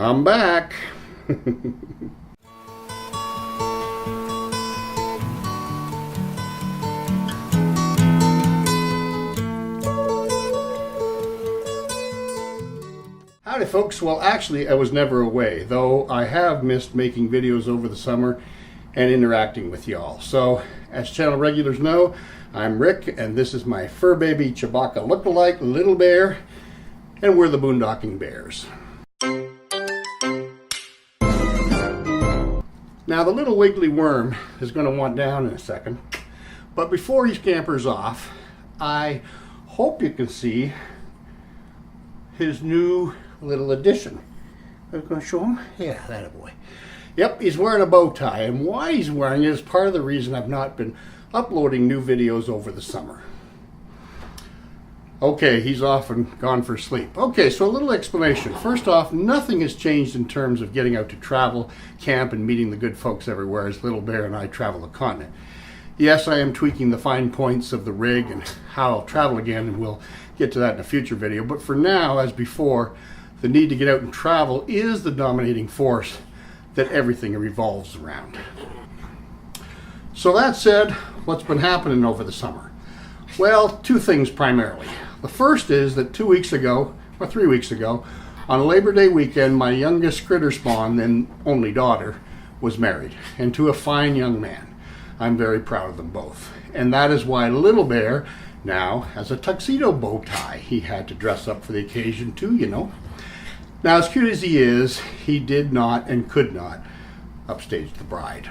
I'm back. Howdy folks. Well, actually I was never away, though I have missed making videos over the summer and interacting with y'all. So as channel regulars know, I'm Rick and this is my fur baby Chewbacca lookalike Little Bear, and we're the Boondocking Bears. Now the little wiggly worm is going to want down in a second, but before he scampers off, I hope you can see his new little addition. I'm going to show him. Yeah, that a boy. Yep, he's wearing a bow tie, and why he's wearing it is part of the reason I've not been uploading new videos over the summer. Okay, he's off and gone for sleep. Okay, so a little explanation. First off, nothing has changed in terms of getting out to travel, camp, and meeting the good folks everywhere as Little Bear and I travel the continent. Yes, I am tweaking the fine points of the rig and how I'll travel again, and we'll get to that in a future video. But for now, as before, the need to get out and travel is the dominating force that everything revolves around. So that said, what's been happening over the summer? Well, two things primarily. The first is that 2 weeks ago, or 3 weeks ago, on Labor Day weekend, my youngest critter spawn and only daughter was married, and to a fine young man. I'm very proud of them both. And that is why Little Bear now has a tuxedo bow tie. He had to dress up for the occasion too, you know. Now, as cute as he is, he did not and could not upstage the bride.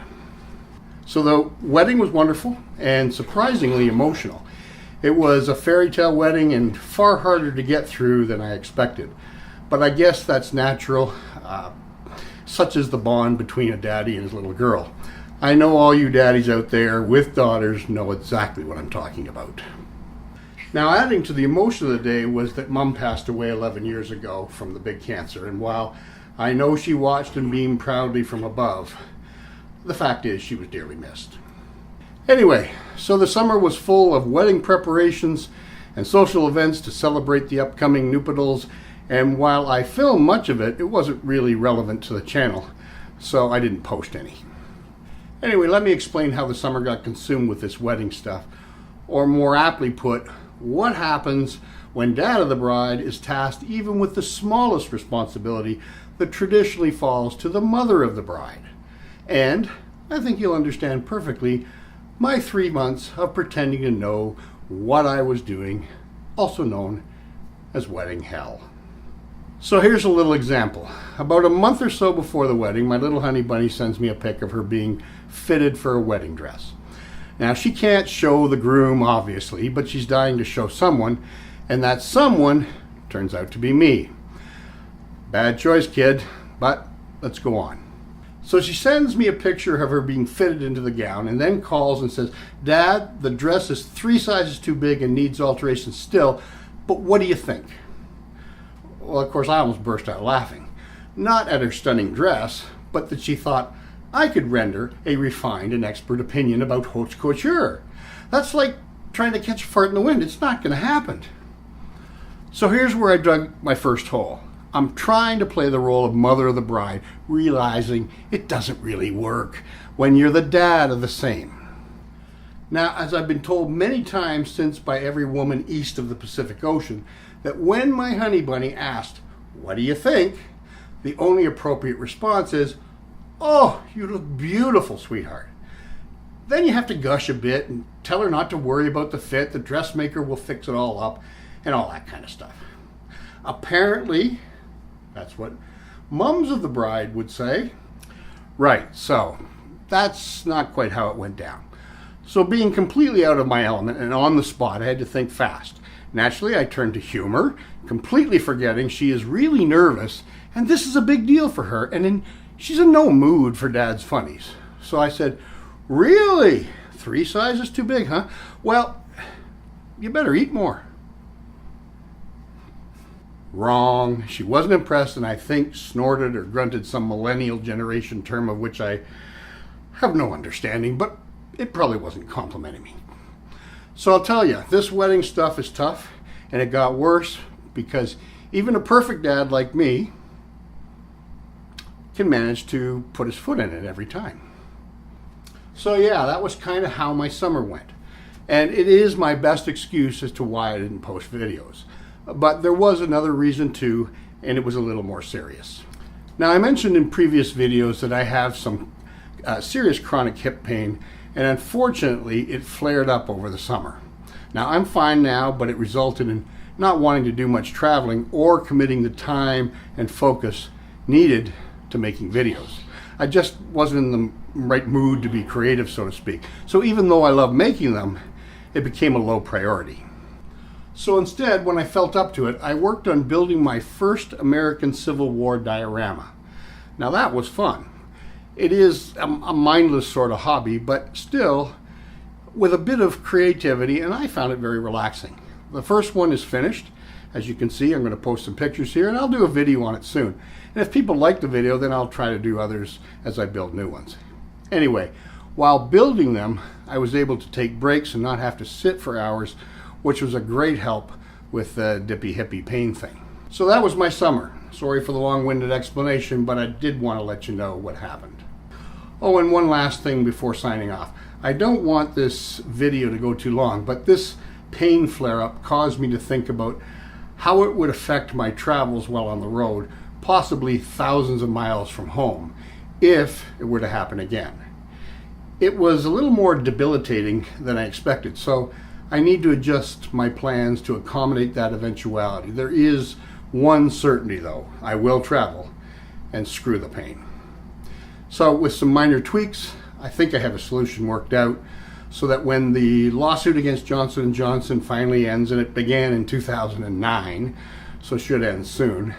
So the wedding was wonderful and surprisingly emotional. It was a fairy tale wedding and far harder to get through than I expected. But I guess that's natural. Such is the bond between a daddy and his little girl. I know all you daddies out there with daughters know exactly what I'm talking about. Now, adding to the emotion of the day was that Mom passed away 11 years ago from the big cancer, and while I know she watched and beamed proudly from above, the fact is she was dearly missed. Anyway, so the summer was full of wedding preparations and social events to celebrate the upcoming nuptials, and while I filmed much of it, it wasn't really relevant to the channel, so I didn't post any. Anyway, let me explain how the summer got consumed with this wedding stuff, or more aptly put, what happens when dad of the bride is tasked even with the smallest responsibility that traditionally falls to the mother of the bride. And I think you'll understand perfectly my 3 months of pretending to know what I was doing, also known as wedding hell. So here's a little example. About a month or so before the wedding, my little honey bunny sends me a pic of her being fitted for a wedding dress. Now, she can't show the groom, obviously, but she's dying to show someone, and that someone turns out to be me. Bad choice, kid, but let's go on. So she sends me a picture of her being fitted into the gown and then calls and says, "Dad, the dress is 3 sizes too big and needs alteration still, but what do you think?" Well, of course, I almost burst out laughing. Not at her stunning dress, but that she thought I could render a refined and expert opinion about haute couture. That's like trying to catch a fart in the wind. It's not going to happen. So here's where I dug my first hole. I'm trying to play the role of mother of the bride, realizing it doesn't really work when you're the dad of the same. Now, as I've been told many times since by every woman east of the Pacific Ocean, that when my honey bunny asked, "What do you think?" the only appropriate response is, "Oh, you look beautiful, sweetheart." Then you have to gush a bit and tell her not to worry about the fit, the dressmaker will fix it all up, and all that kind of stuff. Apparently, that's what mums of the bride would say. Right, so that's not quite how it went down. So being completely out of my element and on the spot, I had to think fast. Naturally, I turned to humor, completely forgetting she is really nervous, and this is a big deal for her, and she's in no mood for Dad's funnies. So I said, "Really? 3 sizes too big, huh? Well, you better eat more." Wrong. She wasn't impressed, and I think snorted or grunted some millennial generation term of which I have no understanding, but it probably wasn't complimenting me. So I'll tell you, this wedding stuff is tough, and it got worse because even a perfect dad like me can manage to put his foot in it every time. So yeah, that was kind of how my summer went. And it is my best excuse as to why I didn't post videos. But there was another reason too, and it was a little more serious. Now, I mentioned in previous videos that I have some serious chronic hip pain, and unfortunately it flared up over the summer. Now, I'm fine now, but it resulted in not wanting to do much traveling or committing the time and focus needed to making videos. I just wasn't in the right mood to be creative, so to speak. So even though I love making them, it became a low priority. So instead, when I felt up to it, I worked on building my first American Civil War diorama. Now that was fun. It is a mindless sort of hobby, but still with a bit of creativity, and I found it very relaxing. The first one is finished. As you can see, I'm going to post some pictures here, and I'll do a video on it soon. And if people like the video, then I'll try to do others as I build new ones. Anyway, while building them, I was able to take breaks and not have to sit for hours, which was a great help with the dippy hippie pain thing. So that was my summer. Sorry for the long-winded explanation, but I did want to let you know what happened. Oh, and one last thing before signing off. I don't want this video to go too long, but this pain flare-up caused me to think about how it would affect my travels while on the road, possibly thousands of miles from home, if it were to happen again. It was a little more debilitating than I expected, so I need to adjust my plans to accommodate that eventuality. There is one certainty though, I will travel, and screw the pain. So with some minor tweaks, I think I have a solution worked out so that when the lawsuit against Johnson & Johnson finally ends, and it began in 2009, so should end soon,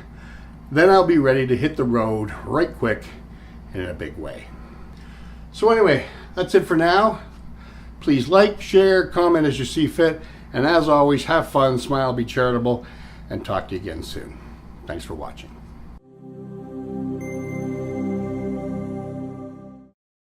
then I'll be ready to hit the road right quick and in a big way. So anyway, that's it for now. Please like, share, comment as you see fit, and as always, have fun, smile, be charitable, and talk to you again soon. Thanks for watching.